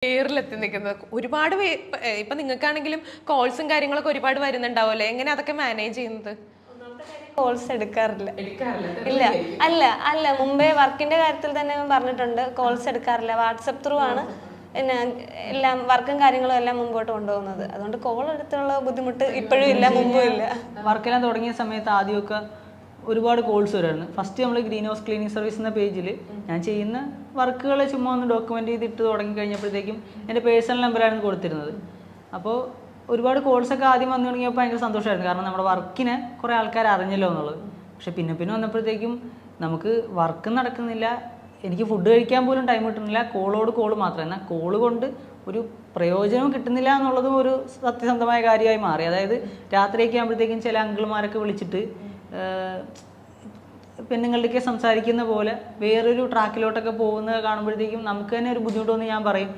പേരിലെത്തി നിൽക്കുന്നത് ഒരുപാട് ഇപ്പൊ നിങ്ങൾക്കാണെങ്കിലും കോൾസും കാര്യങ്ങളൊക്കെ ഒരുപാട് വരുന്നുണ്ടാവുമല്ലേ, എങ്ങനെ അതൊക്കെ മാനേജ് ചെയ്യുന്നത്? കോൾസ് എടുക്കാറില്ല. ഇല്ല, അല്ല അല്ല മുമ്പേ വർക്കിന്റെ കാര്യത്തിൽ തന്നെ പറഞ്ഞിട്ടുണ്ട്, കോൾസ് എടുക്കാറില്ല. വാട്സപ്പ് ത്രൂ ആണ് പിന്നെ എല്ലാം വർക്കും കാര്യങ്ങളും എല്ലാം മുമ്പോട്ട് കൊണ്ടുപോകുന്നത്. അതുകൊണ്ട് കോൾ എടുത്തുള്ള ബുദ്ധിമുട്ട് ഇപ്പോഴും ഇല്ല, മുമ്പും ഇല്ല. വർക്കെല്ലാം തുടങ്ങിയ സമയത്ത് ആദ്യമൊക്കെ ഒരുപാട് കോൾസ് വരുമായിരുന്നു. ഫസ്റ്റ് നമ്മൾ ഗ്രീൻ ഹൗസ് ക്ലീനിങ് സർവീസ് എന്ന പേജിൽ ഞാൻ ചെയ്യുന്ന വർക്കുകൾ ചുമ്മാ ഒന്ന് ഡോക്യുമെൻ്റ് ചെയ്തിട്ട് തുടങ്ങി കഴിഞ്ഞപ്പോഴത്തേക്കും എൻ്റെ പേഴ്സണൽ നമ്പറായിരുന്നു കൊടുത്തിരുന്നത്. അപ്പോൾ ഒരുപാട് കോൾസൊക്കെ ആദ്യം വന്നു തുടങ്ങിയപ്പോൾ ഭയങ്കര സന്തോഷമായിരുന്നു, കാരണം നമ്മുടെ വർക്കിനെ കുറേ ആൾക്കാർ അറിഞ്ഞല്ലോ എന്നുള്ളത്. പക്ഷെ പിന്നെ പിന്നെ വന്നപ്പോഴത്തേക്കും നമുക്ക് വർക്ക് നടക്കുന്നില്ല, എനിക്ക് ഫുഡ് കഴിക്കാൻ പോലും ടൈം കിട്ടുന്നില്ല, കോളോട് കോൾ മാത്രം. എന്നാൽ കോള് കൊണ്ട് ഒരു പ്രയോജനവും കിട്ടുന്നില്ല എന്നുള്ളതും ഒരു സത്യസന്ധമായ കാര്യമായി മാറി. അതായത് രാത്രിയൊക്കെ ആകുമ്പോഴത്തേക്കും ചില അങ്കിൾമാരൊക്കെ വിളിച്ചിട്ട് പെണ്ണുങ്ങളുടെയൊക്കെ സംസാരിക്കുന്ന പോലെ വേറൊരു ട്രാക്കിലോട്ടൊക്കെ പോകുന്നത് കാണുമ്പോഴത്തേക്കും നമുക്ക് തന്നെ ഒരു ബുദ്ധിമുട്ടൊന്ന് ഞാൻ പറയും.